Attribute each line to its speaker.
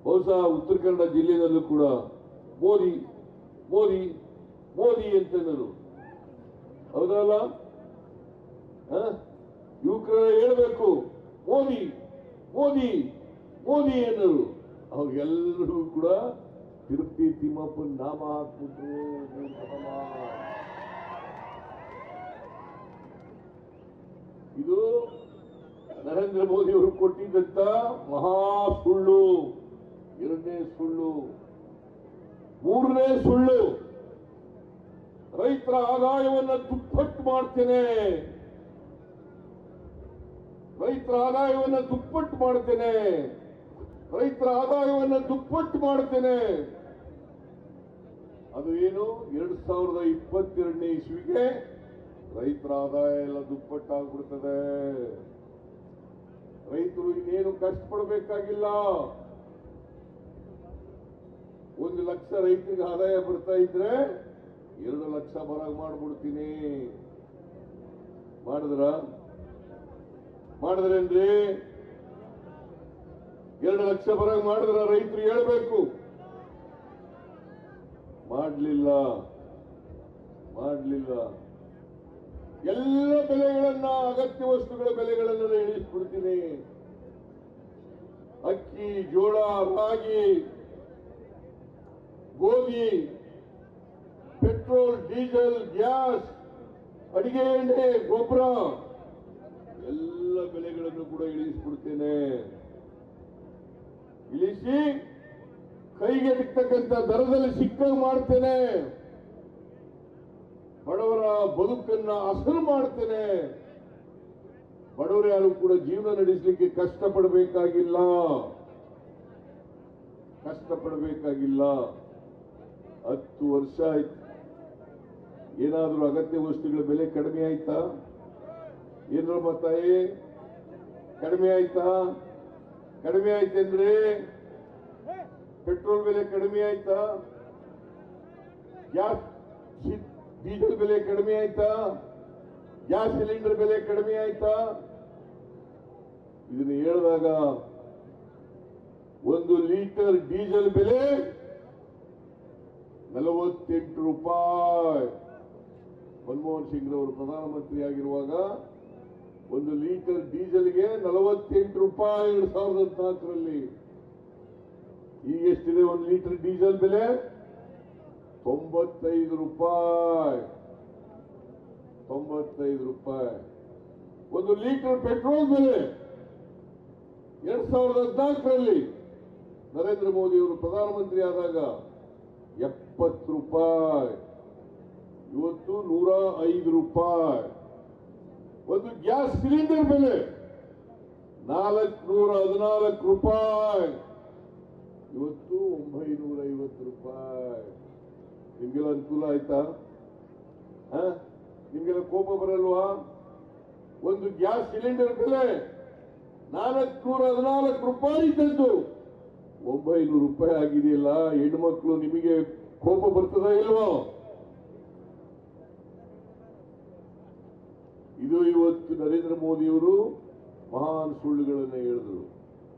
Speaker 1: ಬಹುಶಃ ಉತ್ತರ ಕನ್ನಡ ಜಿಲ್ಲೆಯಲ್ಲೂ ಕೂಡ ಮೋದಿ ಮೋದಿ ಮೋದಿ ಅಂತಂದರು. ಹೌದಲ್ಲ? ಯುವಕರ ಹೇಳಬೇಕು ಮೋದಿ ಮೋದಿ ಮೋದಿ ಅನ್ನೋರು. ಅವ್ರಿಗೆಲ್ಲರಿಗೂ ಕೂಡ ತಿರುಪತಿ ತಿಮ್ಮಪ್ಪನ ನಾಮ ಹಾಕ್ಬಿಟ್ರು. ಇದು ನರೇಂದ್ರ ಮೋದಿ ಅವರು ಕೊಟ್ಟಿದ್ದಂತ ಮಹಾ ಸುಳ್ಳು. ಎರಡನೇ ಸುಳ್ಳು. ಮೂರನೇ ಸುಳ್ಳು, ರೈತರ ಆದಾಯವನ್ನು ದುಪ್ಪಟ್ಟು ಮಾಡ್ತೇನೆ, ರೈತರ ಆದಾಯವನ್ನು ದುಪ್ಪಟ್ಟು ಮಾಡ್ತೇನೆ, ರೈತರ ಆದಾಯವನ್ನು ದುಪ್ಪಟ್ಟು ಮಾಡ್ತೇನೆ. ಅದು ಏನು? 2022ನೇ ಇಸ್ವಿಗೆ ರೈತರ ಆದಾಯ ಎಲ್ಲ ದುಪ್ಪಟ್ಟಾಗ್ಬಿಡ್ತದೆ. ರೈತರು ಇನ್ನೇನು ಕಷ್ಟಪಡಬೇಕಾಗಿಲ್ಲ. 1 ಲಕ್ಷ ರೈತರಿಗೆ ಆದಾಯ ಬರ್ತಾ ಇದ್ರೆ 2 ಲಕ್ಷ ಬರಾಗ ಮಾಡ್ಬಿಡ್ತೀನಿ. ಮಾಡಿದ್ರೇನ್ರಿ? 2 ಲಕ್ಷ ಬರಾಗ ಮಾಡಿದ್ರ ರೈತರು ಹೇಳ್ಬೇಕು. ಮಾಡಲಿಲ್ಲ. ಎಲ್ಲ ಬೆಲೆಗಳನ್ನ, ಅಗತ್ಯ ವಸ್ತುಗಳ ಬೆಲೆಗಳನ್ನ ಇಳಿಸ್ಬಿಡ್ತೀನಿ. ಅಕ್ಕಿ, ಜೋಳ, ರಾಗಿ, ಗೋಧಿ, ಪೆಟ್ರೋಲ್, ಡೀಸೆಲ್, ಗ್ಯಾಸ್, ಅಡಿಗೆ ಎಣ್ಣೆ, ಗೊಬ್ಬರ ಎಲ್ಲ ಬೆಲೆಗಳನ್ನು ಕೂಡ ಇಳಿಸ್ಬಿಡ್ತೇನೆ. ಇಳಿಸಿ ಕೈಗೆ ಸಿಗ್ತಕ್ಕಂಥ ದರದಲ್ಲಿ ಸಿಕ್ಕಾಗ ಮಾಡ್ತೇನೆ. ಬಡವರ ಬದುಕನ್ನ ಹಸನು ಮಾಡ್ತೇನೆ. ಬಡವರು ಯಾರು ಕೂಡ ಜೀವನ ನಡೆಸಲಿಕ್ಕೆ ಕಷ್ಟಪಡಬೇಕಾಗಿಲ್ಲ. 10 ವರ್ಷ ಆಯ್ತು. ಏನಾದ್ರೂ ಅಗತ್ಯ ವಸ್ತುಗಳ ಬೆಲೆ ಕಡಿಮೆ ಆಯ್ತಾ? ಏನ್ರಮ್ಮ ತಾಯಿ, ಕಡಿಮೆ ಆಯ್ತಾ? ಕಡಿಮೆ ಆಯ್ತಂದ್ರೆ ಪೆಟ್ರೋಲ್ ಬೆಲೆ ಕಡಿಮೆ ಆಯ್ತಾ? ಗ್ಯಾಸ್ ಡೀಸೆಲ್ ಬೆಲೆ ಕಡಿಮೆ ಆಯ್ತಾ? ಗ್ಯಾಸ್ ಸಿಲಿಂಡರ್ ಬೆಲೆ ಕಡಿಮೆ ಆಯ್ತಾ? ಇದನ್ನು ಹೇಳಿದಾಗ 1 ಲೀಟರ್ ಡೀಸೆಲ್ ಬೆಲೆ 48 ರೂಪಾಯಿ. ಮನಮೋಹನ್ ಸಿಂಗ್ ಅವರು ಪ್ರಧಾನಮಂತ್ರಿ ಆಗಿರುವಾಗ 1 ಲೀಟರ್ ಡೀಸೆಲ್ಗೆ 48 ರೂಪಾಯಿ 2014ರಲ್ಲಿ. ಈಗ ಎಷ್ಟಿದೆ 1 ಲೀಟರ್ ಡೀಸೆಲ್ ಬೆಲೆ? 95 ರೂಪಾಯಿ. 95 ರೂಪಾಯಿ. 1 ಲೀಟರ್ ಪೆಟ್ರೋಲ್ ಬೆಲೆ 2014ರಲ್ಲಿ ನರೇಂದ್ರ ಮೋದಿ ಅವರು ಪ್ರಧಾನಮಂತ್ರಿ ಆದಾಗ 70 ರೂಪಾಯಿ. ಇವತ್ತು 105 ರೂಪಾಯಿ. ಒಂದು ಗ್ಯಾಸ್ ಸಿಲಿಂಡರ್ ಬೆಲೆ 414 ರೂಪಾಯಿ. ಇವತ್ತು 950 ರೂಪಾಯಿ. ನಿಮ್ಗೆಲ್ಲ ಅನುಕೂಲ ಆಯ್ತಾ? ನಿಮ್ಗೆಲ್ಲ ಕೋಪ ಬರಲ್ವಾ? ಒಂದು ಗ್ಯಾಸ್ ಸಿಲಿಂಡರ್ ಬೆಲೆ 414 ರೂಪಾಯಿ ಇದ್ದದ್ದು 900 ರೂಪಾಯಿ ಆಗಿದೆಯಲ್ಲ. ಹೆಣ್ಮಕ್ಳು ನಿಮಗೆ ಕೋಪ ಬರ್ತದ ಇಲ್ವೋ? ಇದು ಇವತ್ತು ನರೇಂದ್ರ ಮೋದಿಯವರು ಮಹಾನ್ ಸುಳ್ಳುಗಳನ್ನು ಹೇಳಿದರು.